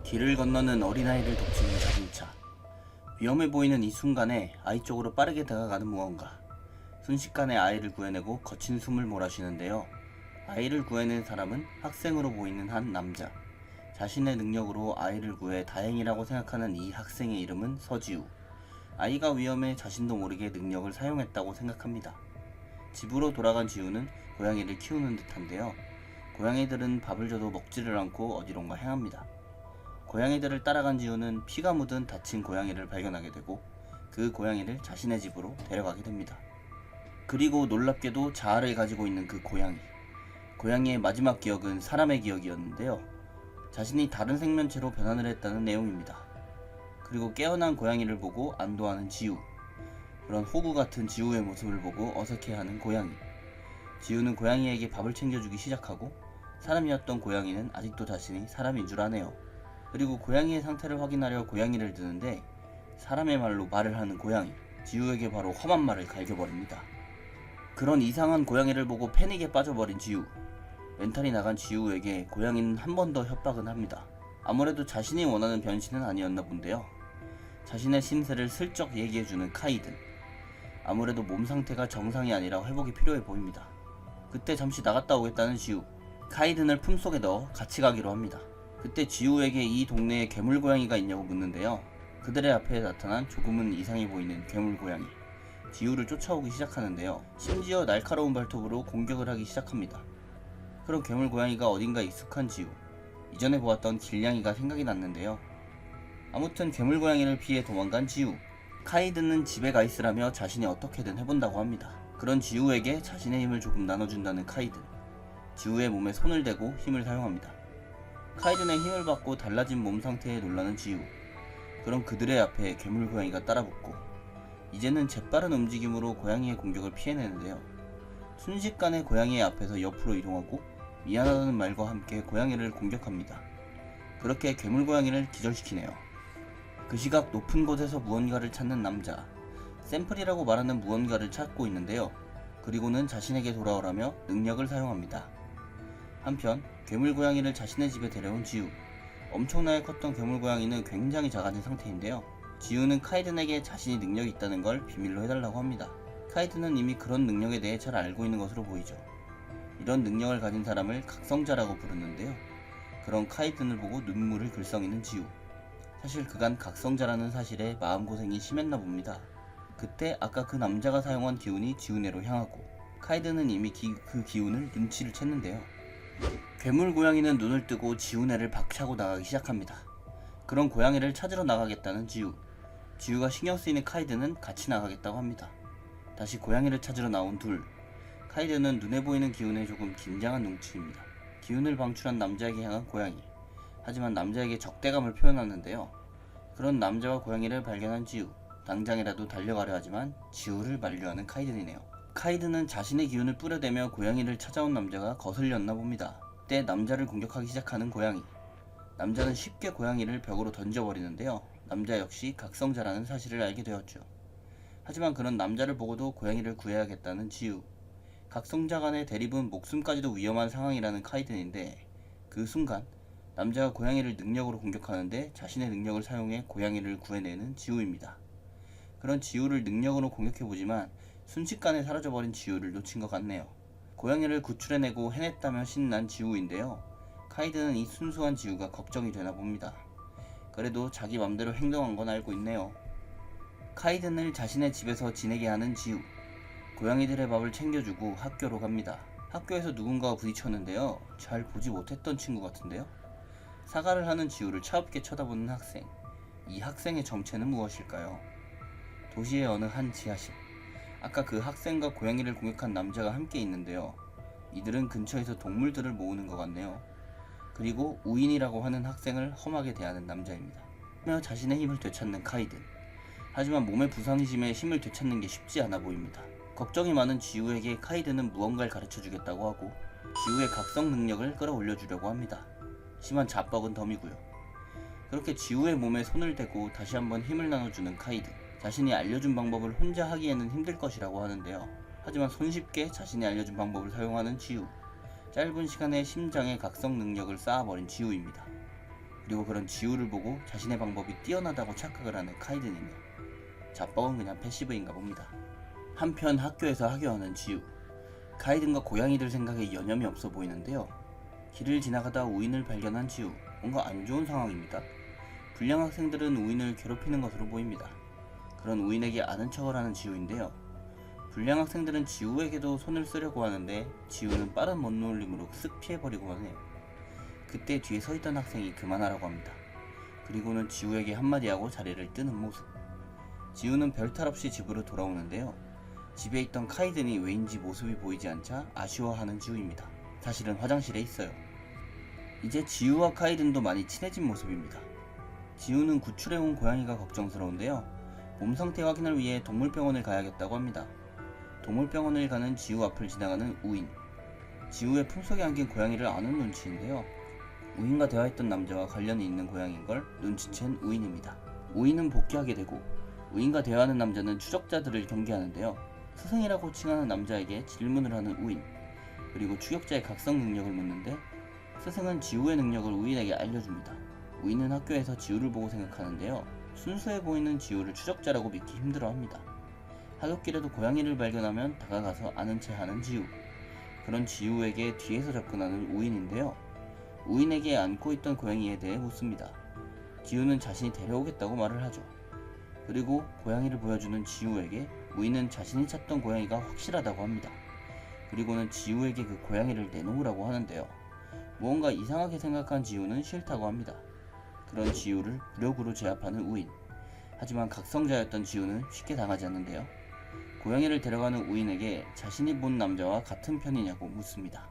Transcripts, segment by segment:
길을 건너는 어린아이를 덮치는 자동차. 위험해 보이는 이 순간에 아이 쪽으로 빠르게 다가가는 무언가. 순식간에 아이를 구해내고 거친 숨을 몰아쉬는데요. 아이를 구해낸 사람은 학생으로 보이는 한 남자. 자신의 능력으로 아이를 구해 다행이라고 생각하는 이 학생의 이름은 서지우. 아이가 위험해 자신도 모르게 능력을 사용했다고 생각합니다. 집으로 돌아간 지우는 고양이를 키우는 듯한데요. 고양이들은 밥을 줘도 먹지를 않고 어디론가 향합니다. 고양이들을 따라간 지우는 피가 묻은 다친 고양이를 발견하게 되고 그 고양이를 자신의 집으로 데려가게 됩니다. 그리고 놀랍게도 자아를 가지고 있는 그 고양이. 고양이의 마지막 기억은 사람의 기억이었는데요. 자신이 다른 생명체로 변환을 했다는 내용입니다. 그리고 깨어난 고양이를 보고 안도하는 지우. 그런 호구 같은 지우의 모습을 보고 어색해하는 고양이. 지우는 고양이에게 밥을 챙겨주기 시작하고 사람이었던 고양이는 아직도 자신이 사람인 줄 아네요. 그리고 고양이의 상태를 확인하려 고양이를 드는데 사람의 말로 말을 하는 고양이. 지우에게 바로 험한 말을 갈겨버립니다. 그런 이상한 고양이를 보고 패닉에 빠져버린 지우. 멘탈이 나간 지우에게 고양이는 한 번 더 협박은 합니다. 아무래도 자신이 원하는 변신은 아니었나 본데요. 자신의 신세를 슬쩍 얘기해주는 카이든. 아무래도 몸 상태가 정상이 아니라 회복이 필요해 보입니다. 그때 잠시 나갔다 오겠다는 지우. 카이든을 품속에 넣어 같이 가기로 합니다. 그때 지우에게 이 동네에 괴물 고양이가 있냐고 묻는데요. 그들의 앞에 나타난 조금은 이상해 보이는 괴물 고양이. 지우를 쫓아오기 시작하는데요. 심지어 날카로운 발톱으로 공격을 하기 시작합니다. 그런 괴물 고양이가 어딘가 익숙한 지우. 이전에 보았던 길냥이가 생각이 났는데요. 아무튼 괴물 고양이를 피해 도망간 지우. 카이든은 집에 가 있으라며 자신이 어떻게든 해본다고 합니다. 그런 지우에게 자신의 힘을 조금 나눠준다는 카이든. 지우의 몸에 손을 대고 힘을 사용합니다. 카이든의 힘을 받고 달라진 몸 상태에 놀라는 지우. 그럼 그들의 앞에 괴물 고양이가 따라붙고 이제는 재빠른 움직임으로 고양이의 공격을 피해내는데요. 순식간에 고양이의 앞에서 옆으로 이동하고 미안하다는 말과 함께 고양이를 공격합니다. 그렇게 괴물 고양이를 기절시키네요. 그 시각 높은 곳에서 무언가를 찾는 남자. 샘플이라고 말하는 무언가를 찾고 있는데요. 그리고는 자신에게 돌아오라며 능력을 사용합니다. 한편 괴물 고양이를 자신의 집에 데려온 지우. 엄청나게 컸던 괴물 고양이는 굉장히 작아진 상태인데요. 지우는 카이든에게 자신이 능력이 있다는 걸 비밀로 해달라고 합니다. 카이든은 이미 그런 능력에 대해 잘 알고 있는 것으로 보이죠. 이런 능력을 가진 사람을 각성자라고 부르는데요. 그런 카이든을 보고 눈물을 글썽이는 지우. 사실 그간 각성자라는 사실에 마음고생이 심했나 봅니다. 그때 아까 그 남자가 사용한 기운이 지우네로 향하고 카이든은 이미 그 기운을 눈치를 챘는데요. 괴물 고양이는 눈을 뜨고 지우네를 박차고 나가기 시작합니다. 그런 고양이를 찾으러 나가겠다는 지우. 지우가 신경쓰이는 카이든은 같이 나가겠다고 합니다. 다시 고양이를 찾으러 나온 둘. 카이든은 눈에 보이는 기운에 조금 긴장한 눈치입니다. 기운을 방출한 남자에게 향한 고양이. 하지만 남자에게 적대감을 표현하는데요. 그런 남자와 고양이를 발견한 지우. 당장이라도 달려가려 하지만 지우를 만류하는 카이든이네요. 카이든은 자신의 기운을 뿌려대며 고양이를 찾아온 남자가 거슬렸나 봅니다. 그때 남자를 공격하기 시작하는 고양이. 남자는 쉽게 고양이를 벽으로 던져버리는데요. 남자 역시 각성자라는 사실을 알게 되었죠. 하지만 그런 남자를 보고도 고양이를 구해야겠다는 지우. 각성자 간의 대립은 목숨까지도 위험한 상황이라는 카이든인데 그 순간 남자가 고양이를 능력으로 공격하는데 자신의 능력을 사용해 고양이를 구해내는 지우입니다. 그런 지우를 능력으로 공격해보지만 순식간에 사라져버린 지우를 놓친 것 같네요. 고양이를 구출해내고 해냈다며 신난 지우인데요. 카이든은 이 순수한 지우가 걱정이 되나 봅니다. 그래도 자기 맘대로 행동한 건 알고 있네요. 카이든을 자신의 집에서 지내게 하는 지우. 고양이들의 밥을 챙겨주고 학교로 갑니다. 학교에서 누군가와 부딪혔는데요. 잘 보지 못했던 친구 같은데요. 사과를 하는 지우를 차갑게 쳐다보는 학생. 이 학생의 정체는 무엇일까요? 도시의 어느 한 지하실. 아까 그 학생과 고양이를 공격한 남자가 함께 있는데요. 이들은 근처에서 동물들을 모으는 것 같네요. 그리고 우인이라고 하는 학생을 험하게 대하는 남자입니다. 하며 자신의 힘을 되찾는 카이든. 하지만 몸의 부상이 심해 힘을 되찾는 게 쉽지 않아 보입니다. 걱정이 많은 지우에게 카이든은 무언가를 가르쳐주겠다고 하고 지우의 각성 능력을 끌어올려주려고 합니다. 심한 자뻑은 덤이고요. 그렇게 지우의 몸에 손을 대고 다시 한번 힘을 나눠주는 카이든. 자신이 알려준 방법을 혼자 하기에는 힘들 것이라고 하는데요. 하지만 손쉽게 자신이 알려준 방법을 사용하는 지우. 짧은 시간에 심장에 각성 능력을 쌓아버린 지우입니다. 그리고 그런 지우를 보고 자신의 방법이 뛰어나다고 착각을 하는 카이든이며 자뻑은 그냥 패시브인가 봅니다. 한편 학교에서 하교하는 지우. 카이든과 고양이들 생각에 여념이 없어 보이는데요. 길을 지나가다 우인을 발견한 지우. 뭔가 안 좋은 상황입니다. 불량 학생들은 우인을 괴롭히는 것으로 보입니다. 그런 우인에게 아는 척을 하는 지우인데요. 불량 학생들은 지우에게도 손을 쓰려고 하는데 지우는 빠른 멋놀림으로 쓱 피해버리고만 해요. 그때 뒤에 서있던 학생이 그만하라고 합니다. 그리고는 지우에게 한마디 하고 자리를 뜨는 모습. 지우는 별탈 없이 집으로 돌아오는데요. 집에 있던 카이든이 왜인지 모습이 보이지 않자 아쉬워하는 지우입니다. 사실은 화장실에 있어요. 이제 지우와 카이든도 많이 친해진 모습입니다. 지우는 구출해온 고양이가 걱정스러운데요. 몸 상태 확인을 위해 동물병원을 가야겠다고 합니다. 동물병원을 가는 지우 앞을 지나가는 우인. 지우의 품속에 안긴 고양이를 아는 눈치인데요. 우인과 대화했던 남자와 관련이 있는 고양이인 걸 눈치챈 우인입니다. 우인은 복귀하게 되고 우인과 대화하는 남자는 추적자들을 경계하는데요. 스승이라고 칭하는 남자에게 질문을 하는 우인, 그리고 추격자의 각성 능력을 묻는데 스승은 지우의 능력을 우인에게 알려줍니다. 우인은 학교에서 지우를 보고 생각하는데요. 순수해 보이는 지우를 추적자라고 믿기 힘들어합니다. 하굣길에도 고양이를 발견하면 다가가서 아는 체 하는 지우. 그런 지우에게 뒤에서 접근하는 우인인데요. 우인에게 안고 있던 고양이에 대해 묻습니다. 지우는 자신이 데려오겠다고 말을 하죠. 그리고 고양이를 보여주는 지우에게 우인은 자신이 찾던 고양이가 확실하다고 합니다. 그리고는 지우에게 그 고양이를 내놓으라고 하는데요. 무언가 이상하게 생각한 지우는 싫다고 합니다. 그런 지우를 무력으로 제압하는 우인. 하지만 각성자였던 지우는 쉽게 당하지 않는데요. 고양이를 데려가는 우인에게 자신이 본 남자와 같은 편이냐고 묻습니다.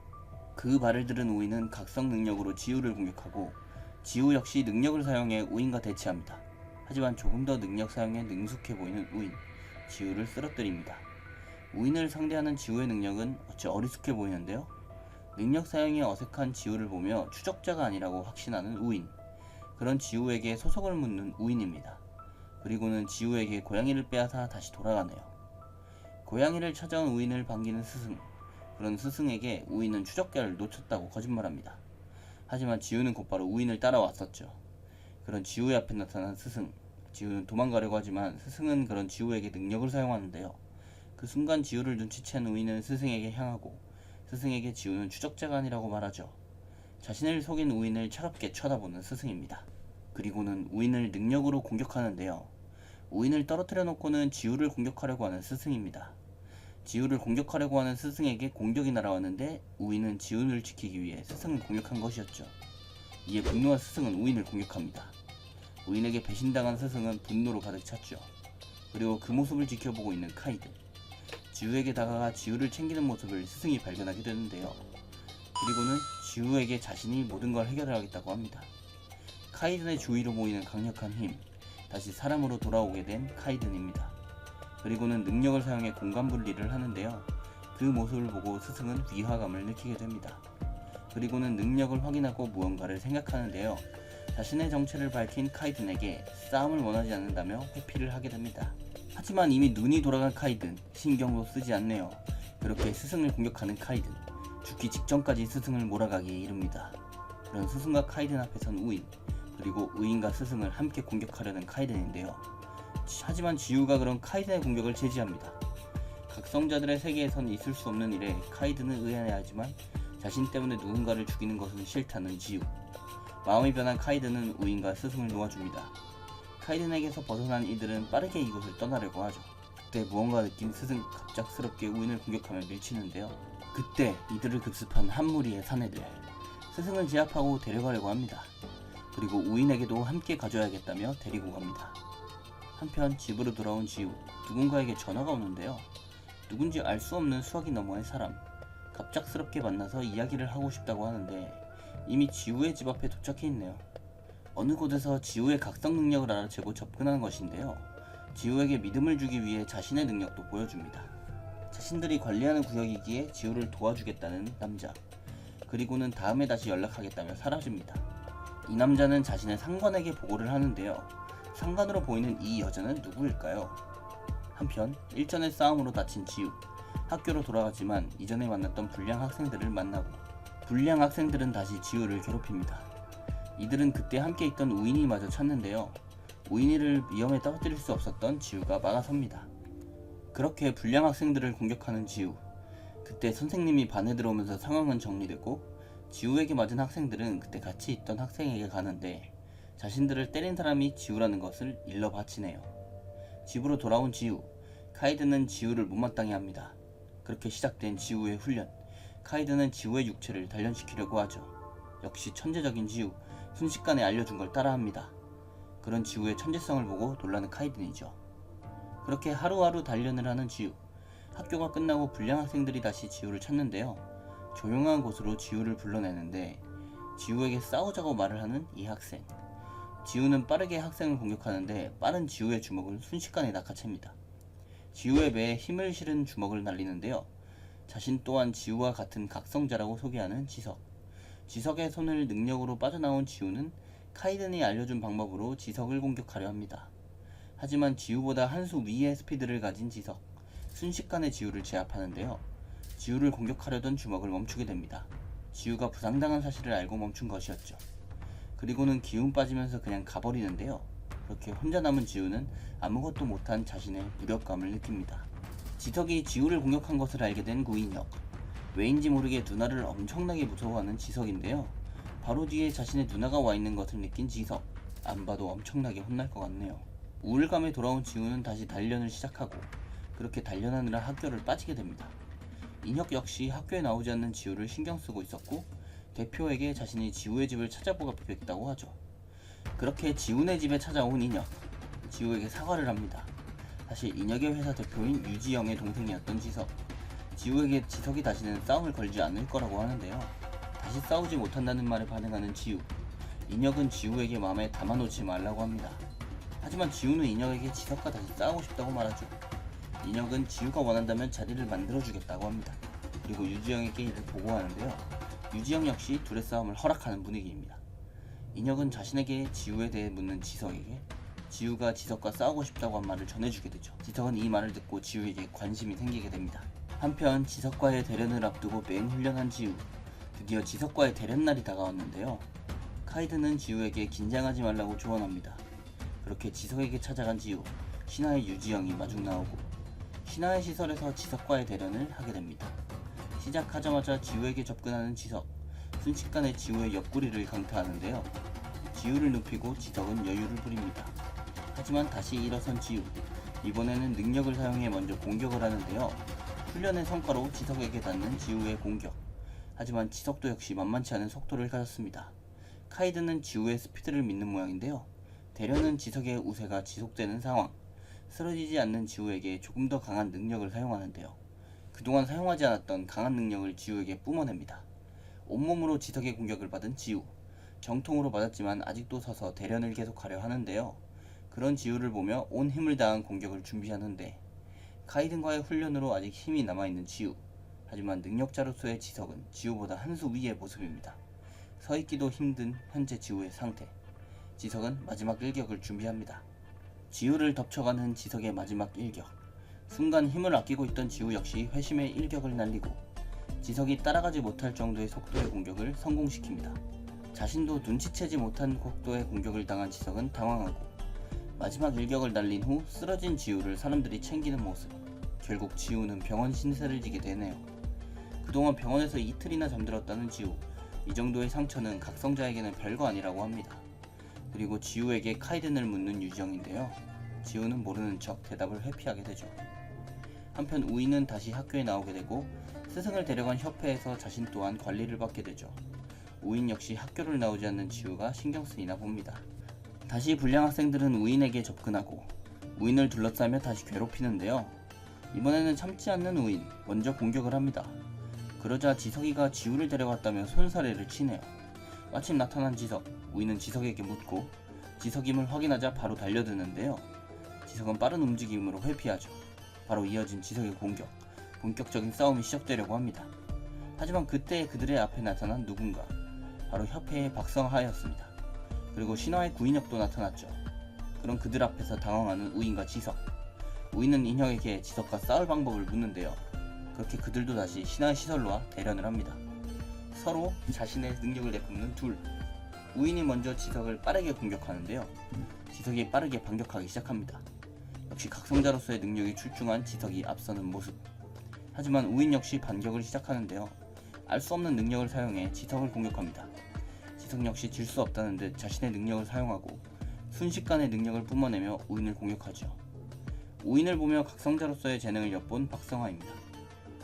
그 말을 들은 우인은 각성 능력으로 지우를 공격하고 지우 역시 능력을 사용해 우인과 대치합니다. 하지만 조금 더 능력 사용에 능숙해 보이는 우인, 지우를 쓰러뜨립니다. 우인을 상대하는 지우의 능력은 어찌 어리숙해 보이는데요. 능력 사용이 어색한 지우를 보며 추적자가 아니라고 확신하는 우인. 그런 지우에게 소속을 묻는 우인입니다. 그리고는 지우에게 고양이를 빼앗아 다시 돌아가네요. 고양이를 찾아온 우인을 반기는 스승. 그런 스승에게 우인은 추적자를 놓쳤다고 거짓말합니다. 하지만 지우는 곧바로 우인을 따라왔었죠. 그런 지우의 앞에 나타난 스승. 지우는 도망가려고 하지만 스승은 그런 지우에게 능력을 사용하는데요. 그 순간 지우를 눈치챈 우인은 스승에게 향하고 스승에게 지우는 추적자가 아니라고 말하죠. 자신을 속인 우인을 차갑게 쳐다보는 스승입니다. 그리고는 우인을 능력으로 공격하는데요. 우인을 떨어뜨려 놓고는 지우를 공격하려고 하는 스승입니다. 지우를 공격하려고 하는 스승에게 공격이 날아왔는데 우인은 지우를 지키기 위해 스승을 공격한 것이었죠. 이에 분노한 스승은 우인을 공격합니다. 우인에게 배신당한 스승은 분노로 가득 찼죠. 그리고 그 모습을 지켜보고 있는 카이든. 지우에게 다가가 지우를 챙기는 모습을 스승이 발견하게 되는데요. 그리고는 지우에게 자신이 모든 걸 해결하겠다고 합니다. 카이든의 주위로 모이는 강력한 힘. 다시 사람으로 돌아오게 된 카이든입니다. 그리고는 능력을 사용해 공간 분리를 하는데요. 그 모습을 보고 스승은 위화감을 느끼게 됩니다. 그리고는 능력을 확인하고 무언가를 생각하는데요. 자신의 정체를 밝힌 카이든에게 싸움을 원하지 않는다며 회피를 하게 됩니다. 하지만 이미 눈이 돌아간 카이든, 신경도 쓰지 않네요. 그렇게 스승을 공격하는 카이든, 죽기 직전까지 스승을 몰아가기에 이릅니다. 그런 스승과 카이든 앞에선 우인, 그리고 우인과 스승을 함께 공격하려는 카이든인데요. 하지만 지우가 그런 카이든의 공격을 제지합니다. 각성자들의 세계에선 있을 수 없는 일에 카이든은 의아해하지만 자신 때문에 누군가를 죽이는 것은 싫다는 지우. 마음이 변한 카이든은 우인과 스승을 놓아줍니다. 카이든에게서 벗어난 이들은 빠르게 이곳을 떠나려고 하죠. 그때 무언가 느낀 스승 갑작스럽게 우인을 공격하며 밀치는데요. 그때 이들을 급습한 한 무리의 사내들. 스승을 제압하고 데려가려고 합니다. 그리고 우인에게도 함께 가줘야겠다며 데리고 갑니다. 한편 집으로 돌아온 지우. 누군가에게 전화가 오는데요. 누군지 알 수 없는 수화기 너머의 사람. 갑작스럽게 만나서 이야기를 하고 싶다고 하는데 이미 지우의 집 앞에 도착해 있네요. 어느 곳에서 지우의 각성 능력을 알아채고 접근하는 것인데요. 지우에게 믿음을 주기 위해 자신의 능력도 보여줍니다. 자신들이 관리하는 구역이기에 지우를 도와주겠다는 남자. 그리고는 다음에 다시 연락하겠다며 사라집니다. 이 남자는 자신의 상관에게 보고를 하는데요. 상관으로 보이는 이 여자는 누구일까요? 한편 일전의 싸움으로 다친 지우. 학교로 돌아가지만 이전에 만났던 불량 학생들을 만나고 불량 학생들은 다시 지우를 괴롭힙니다. 이들은 그때 함께 있던 우인이 마저 찾는데요. 우인이를 위험에 떨어뜨릴 수 없었던 지우가 막아섭니다. 그렇게 불량 학생들을 공격하는 지우. 그때 선생님이 반에 들어오면서 상황은 정리되고 지우에게 맞은 학생들은 그때 같이 있던 학생에게 가는데 자신들을 때린 사람이 지우라는 것을 일러 바치네요. 집으로 돌아온 지우. 카이드는 지우를 못마땅해 합니다. 그렇게 시작된 지우의 훈련. 카이드는 지우의 육체를 단련시키려고 하죠. 역시 천재적인 지우. 순식간에 알려준 걸 따라합니다. 그런 지우의 천재성을 보고 놀라는 카이든이죠. 그렇게 하루하루 단련을 하는 지우. 학교가 끝나고 불량 학생들이 다시 지우를 찾는데요. 조용한 곳으로 지우를 불러내는데 지우에게 싸우자고 말을 하는 이 학생. 지우는 빠르게 학생을 공격하는데 빠른 지우의 주먹을 순식간에 낚아챕니다. 지우의 배에 힘을 실은 주먹을 날리는데요. 자신 또한 지우와 같은 각성자라고 소개하는 지석. 지석의 손을 능력으로 빠져나온 지우는 카이든이 알려준 방법으로 지석을 공격하려 합니다. 하지만 지우보다 한 수 위의 스피드를 가진 지석. 순식간에 지우를 제압하는데요. 지우를 공격하려던 주먹을 멈추게 됩니다. 지우가 부상당한 사실을 알고 멈춘 것이었죠. 그리고는 기운 빠지면서 그냥 가버리는데요. 그렇게 혼자 남은 지우는 아무것도 못한 자신의 무력감을 느낍니다. 지석이 지우를 공격한 것을 알게 된 구인혁. 왜인지 모르게 누나를 엄청나게 무서워하는 지석인데요. 바로 뒤에 자신의 누나가 와 있는 것을 느낀 지석. 안 봐도 엄청나게 혼날 것 같네요. 우울감에 돌아온 지우는 다시 단련을 시작하고 그렇게 단련하느라 학교를 빠지게 됩니다. 인혁 역시 학교에 나오지 않는 지우를 신경 쓰고 있었고 대표에게 자신이 지우의 집을 찾아보겠다고 하죠. 그렇게 지우네 집에 찾아온 인혁. 지우에게 사과를 합니다. 사실 인혁의 회사 대표인 유지영의 동생이었던 지석. 지우에게 지석이 다시는 싸움을 걸지 않을 거라고 하는데요. 다시 싸우지 못한다는 말에 반응하는 지우. 인혁은 지우에게 마음에 담아놓지 말라고 합니다. 하지만 지우는 인혁에게 지석과 다시 싸우고 싶다고 말하죠. 인혁은 지우가 원한다면 자리를 만들어주겠다고 합니다. 그리고 유지영에게 이를 보고하는데요. 유지영 역시 둘의 싸움을 허락하는 분위기입니다. 인혁은 자신에게 지우에 대해 묻는 지석에게 지우가 지석과 싸우고 싶다고 한 말을 전해주게 되죠. 지석은 이 말을 듣고 지우에게 관심이 생기게 됩니다. 한편 지석과의 대련을 앞두고 맹훈련한 지우. 드디어 지석과의 대련날이 다가왔는데요. 카이드는 지우에게 긴장하지 말라고 조언합니다. 그렇게 지석에게 찾아간 지우. 신하의 유지영이 마중 나오고 신하의 시설에서 지석과의 대련을 하게 됩니다. 시작하자마자 지우에게 접근하는 지석. 순식간에 지우의 옆구리를 강타하는데요. 지우를 눕히고 지석은 여유를 부립니다. 하지만 다시 일어선 지우. 이번에는 능력을 사용해 먼저 공격을 하는데요. 훈련의 성과로 지석에게 닿는 지우의 공격. 하지만 지석도 역시 만만치 않은 속도를 가졌습니다. 카이드는 지우의 스피드를 믿는 모양인데요. 대련은 지석의 우세가 지속되는 상황. 쓰러지지 않는 지우에게 조금 더 강한 능력을 사용하는데요. 그동안 사용하지 않았던 강한 능력을 지우에게 뿜어냅니다. 온몸으로 지석의 공격을 받은 지우. 정통으로 맞았지만 아직도 서서 대련을 계속하려 하는데요. 그런 지우를 보며 온 힘을 다한 공격을 준비하는데 카이든과의 훈련으로 아직 힘이 남아있는 지우. 하지만 능력자로서의 지석은 지우보다 한 수 위의 모습입니다. 서있기도 힘든 현재 지우의 상태. 지석은 마지막 일격을 준비합니다. 지우를 덮쳐가는 지석의 마지막 일격. 순간 힘을 아끼고 있던 지우 역시 회심의 일격을 날리고 지석이 따라가지 못할 정도의 속도의 공격을 성공시킵니다. 자신도 눈치채지 못한 속도의 공격을 당한 지석은 당황하고 마지막 일격을 날린 후 쓰러진 지우를 사람들이 챙기는 모습. 결국 지우는 병원 신세를 지게 되네요. 그동안 병원에서 이틀이나 잠들었다는 지우. 이 정도의 상처는 각성자에게는 별거 아니라고 합니다. 그리고 지우에게 카이든을 묻는 유지영인데요. 지우는 모르는 척 대답을 회피하게 되죠. 한편 우이는 다시 학교에 나오게 되고 스승을 데려간 협회에서 자신 또한 관리를 받게 되죠. 우인 역시 학교를 나오지 않는 지우가 신경 쓰이나 봅니다. 다시 불량 학생들은 우인에게 접근하고 우인을 둘러싸며 다시 괴롭히는데요. 이번에는 참지 않는 우인, 먼저 공격을 합니다. 그러자 지석이가 지우를 데려갔다며 손사래를 치네요. 마침 나타난 지석. 우인은 지석에게 묻고 지석임을 확인하자 바로 달려드는데요. 지석은 빠른 움직임으로 회피하죠. 바로 이어진 지석의 공격. 본격적인 싸움이 시작되려고 합니다. 하지만 그때 그들의 앞에 나타난 누군가. 바로 협회의 박성하였습니다. 그리고 신화의 구인혁도 나타났죠. 그럼 그들 앞에서 당황하는 우인과 지석. 우인은 인혁에게 지석과 싸울 방법을 묻는데요. 그렇게 그들도 다시 신화의 시설로와 대련을 합니다. 서로 자신의 능력을 내뿜는 둘. 우인이 먼저 지석을 빠르게 공격하는데요. 지석이 빠르게 반격하기 시작합니다. 역시 각성자로서의 능력이 출중한 지석이 앞서는 모습. 하지만 우인 역시 반격을 시작하는데요. 알 수 없는 능력을 사용해 지석을 공격합니다. 지석 역시 질 수 없다는 듯 자신의 능력을 사용하고 순식간에 능력을 뿜어내며 우인을 공격하죠. 우인을 보며 각성자로서의 재능을 엿본 박성화입니다.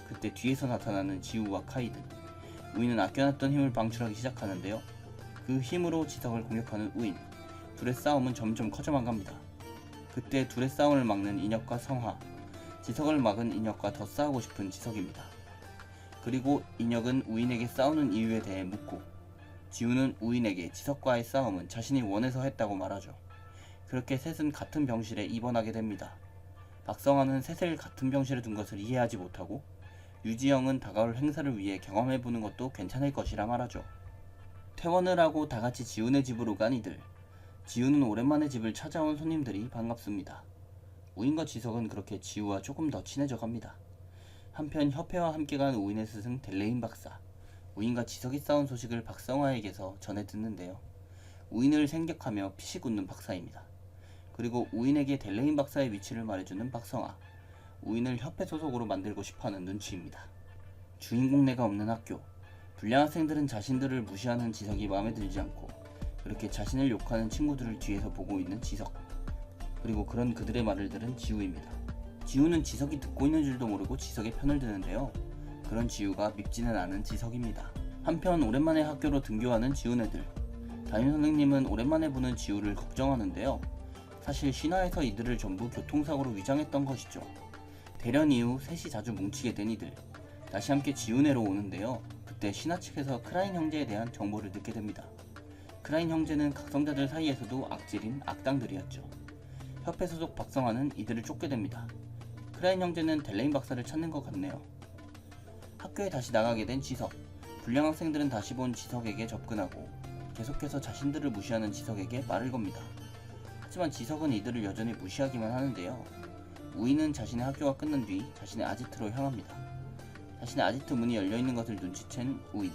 그때 뒤에서 나타나는 지우와 카이든. 우인은 아껴놨던 힘을 방출하기 시작하는데요. 그 힘으로 지석을 공격하는 우인. 둘의 싸움은 점점 커져만 갑니다. 그때 둘의 싸움을 막는 인혁과 성화. 지석을 막은 인혁과 더 싸우고 싶은 지석입니다. 그리고 인혁은 우인에게 싸우는 이유에 대해 묻고, 지우는 우인에게 지석과의 싸움은 자신이 원해서 했다고 말하죠. 그렇게 셋은 같은 병실에 입원하게 됩니다. 박성화는 셋을 같은 병실에 둔 것을 이해하지 못하고, 유지영은 다가올 행사를 위해 경험해보는 것도 괜찮을 것이라 말하죠. 퇴원을 하고 다같이 지훈의 집으로 간 이들. 지훈은 오랜만에 집을 찾아온 손님들이 반갑습니다. 우인과 지석은 그렇게 지우와 조금 더 친해져 갑니다. 한편 협회와 함께 간 우인의 스승 델레인 박사. 우인과 지석이 싸운 소식을 박성화에게서 전해 듣는데요. 우인을 생격하며 피식 웃는 박사입니다. 그리고 우인에게 델레인 박사의 위치를 말해주는 박성화. 우인을 협회 소속으로 만들고 싶어하는 눈치입니다. 주인공네가 없는 학교. 불량 학생들은 자신들을 무시하는 지석이 마음에 들지 않고 그렇게 자신을 욕하는 친구들을 뒤에서 보고 있는 지석. 그리고 그런 그들의 말을 들은 지우입니다. 지우는 지석이 듣고 있는 줄도 모르고 지석의 편을 드는데요. 그런 지우가 밉지는 않은 지석입니다. 한편 오랜만에 학교로 등교하는 지우네들. 담임선생님은 오랜만에 보는 지우를 걱정하는데요. 사실 신화에서 이들을 전부 교통사고로 위장했던 것이죠. 대련 이후 셋이 자주 뭉치게 된 이들. 다시 함께 지우네로 오는데요. 그때 신화 측에서 크라인 형제에 대한 정보를 듣게 됩니다. 크라인 형제는 각성자들 사이에서도 악질인 악당들이었죠. 협회 소속 박성화는 이들을 쫓게 됩니다. 크라인 형제는 델레인 박사를 찾는 것 같네요. 학교에 다시 나가게 된 지석. 불량 학생들은 다시 본 지석에게 접근하고 계속해서 자신들을 무시하는 지석에게 말을 겁니다. 하지만 지석은 이들을 여전히 무시하기만 하는데요. 우인은 자신의 학교가 끝난 뒤 자신의 아지트로 향합니다. 자신의 아지트 문이 열려있는 것을 눈치챈 우인.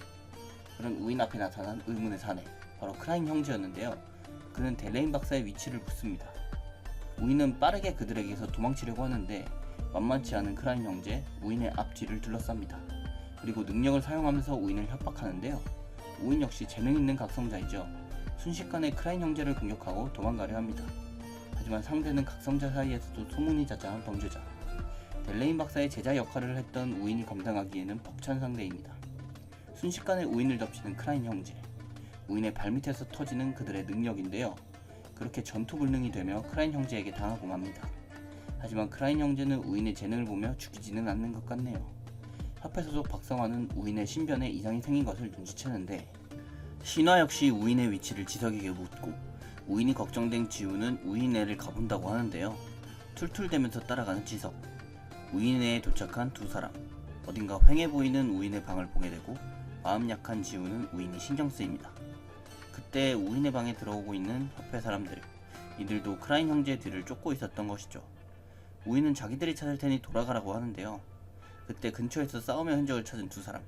그런 우인 앞에 나타난 의문의 사내, 바로 크라인 형제였는데요. 그는 델레인 박사의 위치를 묻습니다. 우인은 빠르게 그들에게서 도망치려고 하는데 만만치 않은 크라인 형제, 우인의 앞뒤를 둘러쌉니다. 그리고 능력을 사용하면서 우인을 협박하는데요. 우인 역시 재능 있는 각성자이죠. 순식간에 크라인 형제를 공격하고 도망가려 합니다. 하지만 상대는 각성자 사이에서도 소문이 자자한 범죄자. 델레인 박사의 제자 역할을 했던 우인이 감당하기에는 벅찬 상대입니다. 순식간에 우인을 덮치는 크라인 형제. 우인의 발밑에서 터지는 그들의 능력인데요. 그렇게 전투불능이 되며 크라인 형제에게 당하고 맙니다. 하지만 크라인 형제는 우인의 재능을 보며 죽이지는 않는 것 같네요. 협회 소속 박성화는 우인의 신변에 이상이 생긴 것을 눈치채는데, 신화 역시 우인의 위치를 지석에게 묻고 우인이 걱정된 지우는 우인애를 가본다고 하는데요. 툴툴대면서 따라가는 지석. 우인애에 도착한 두 사람. 어딘가 휑해 보이는 우인의 방을 보게 되고 마음 약한 지우는 우인이 신경쓰입니다. 그때 우인의 방에 들어오고 있는 협회 사람들. 이들도 크라인 형제의 뒤를 쫓고 있었던 것이죠. 우인은 자기들이 찾을 테니 돌아가라고 하는데요. 그때 근처에서 싸움의 흔적을 찾은 두 사람.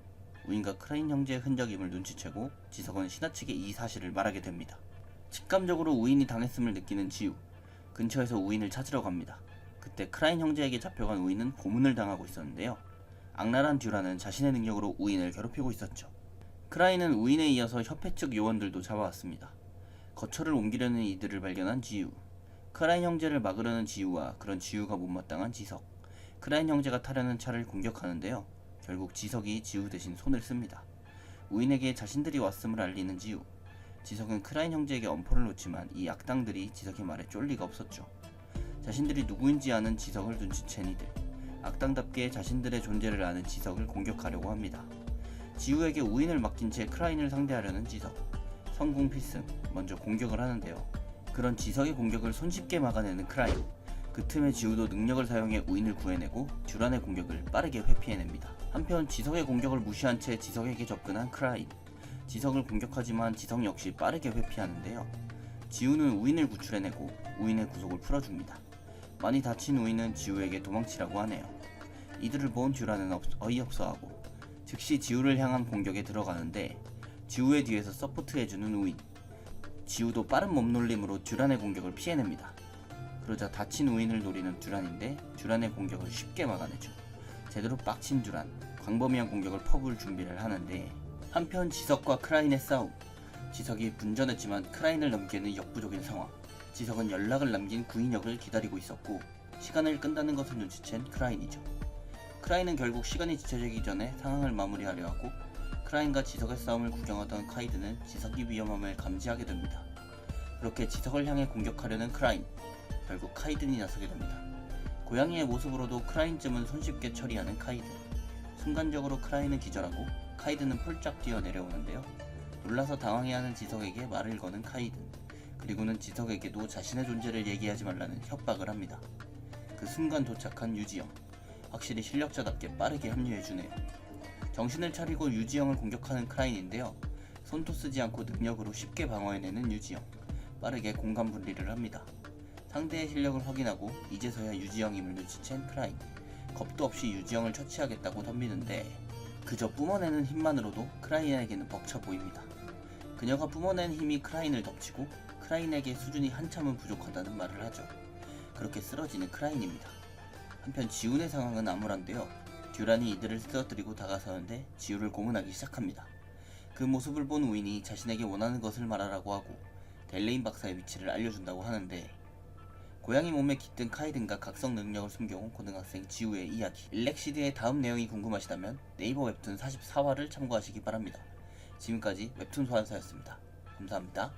우인과 크라인 형제의 흔적임을 눈치채고 지석은 신하 측에 이 사실을 말하게 됩니다. 직감적으로 우인이 당했음을 느끼는 지우. 근처에서 우인을 찾으러 갑니다. 그때 크라인 형제에게 잡혀간 우인은 고문을 당하고 있었는데요. 악랄한 듀라는 자신의 능력으로 우인을 괴롭히고 있었죠. 크라인은 우인에 이어서 협회 측 요원들도 잡아왔습니다. 거처를 옮기려는 이들을 발견한 지우. 크라인 형제를 막으려는 지우와 그런 지우가 못마땅한 지석. 크라인 형제가 타려는 차를 공격하는데요. 결국 지석이 지우 대신 손을 씁니다. 우인에게 자신들이 왔음을 알리는 지우. 지석은 크라인 형제에게 엄포를 놓지만 이 악당들이 지석의 말에 쫄 리가 없었죠. 자신들이 누구인지 아는 지석을 눈치챈 이들. 악당답게 자신들의 존재를 아는 지석을 공격하려고 합니다. 지우에게 우인을 맡긴 채 크라인을 상대하려는 지석. 성공 필승, 먼저 공격을 하는데요. 그런 지석의 공격을 손쉽게 막아내는 크라인. 그 틈에 지우도 능력을 사용해 우인을 구해내고 듀란의 공격을 빠르게 회피해냅니다. 한편 지석의 공격을 무시한 채 지석에게 접근한 크라인. 지석을 공격하지만 지석 역시 빠르게 회피하는데요. 지우는 우인을 구출해내고 우인의 구속을 풀어줍니다. 많이 다친 우인은 지우에게 도망치라고 하네요. 이들을 본 듀란은 어이없어하고 즉시 지우를 향한 공격에 들어가는데 지우의 뒤에서 서포트해주는 우인. 지우도 빠른 몸놀림으로 듀란의 공격을 피해냅니다. 그러자 다친 우인을 노리는 듀란인데 듀란의 공격을 쉽게 막아내죠. 제대로 빡친 듀란, 광범위한 공격을 퍼부을 준비를 하는데 한편 지석과 크라인의 싸움. 지석이 분전했지만 크라인을 넘기에는 역부족인 상황. 지석은 연락을 남긴 구인혁을 기다리고 있었고 시간을 끈다는 것을 눈치챈 크라인이죠. 크라인은 결국 시간이 지쳐지기 전에 상황을 마무리하려 하고 크라인과 지석의 싸움을 구경하던 카이드는 지석이 위험함을 감지하게 됩니다. 그렇게 지석을 향해 공격하려는 크라인, 결국 카이든이 나서게 됩니다. 고양이의 모습으로도 크라인쯤은 손쉽게 처리하는 카이든. 순간적으로 크라인은 기절하고 카이든은 폴짝 뛰어 내려오는데요. 놀라서 당황해하는 지석에게 말을 거는 카이든, 그리고는 지석에게도 자신의 존재를 얘기하지 말라는 협박을 합니다. 그 순간 도착한 유지영, 확실히 실력자답게 빠르게 합류해주네요. 정신을 차리고 유지영을 공격하는 크라인인데요. 손도 쓰지 않고 능력으로 쉽게 방어해내는 유지영, 빠르게 공간 분리를 합니다. 상대의 실력을 확인하고 이제서야 유지영임을 눈치챈 크라인, 겁도 없이 유지영을 처치하겠다고 덤비는데 그저 뿜어내는 힘만으로도 크라인에게는 벅차 보입니다. 그녀가 뿜어낸 힘이 크라인을 덮치고 크라인에게 수준이 한참은 부족하다는 말을 하죠. 그렇게 쓰러지는 크라인입니다. 한편 지훈의 상황은 암울한데요. 듀란이 이들을 쓰러뜨리고 다가서는데 지우를 고문하기 시작합니다. 그 모습을 본 우인이 자신에게 원하는 것을 말하라고 하고 델레인 박사의 위치를 알려준다고 하는데 고양이 몸에 깃든 카이든과 각성 능력을 숨겨온 고등학생 지우의 이야기, 일렉시드의 다음 내용이 궁금하시다면 네이버 웹툰 44화를 참고하시기 바랍니다. 지금까지 웹툰 소환사였습니다. 감사합니다.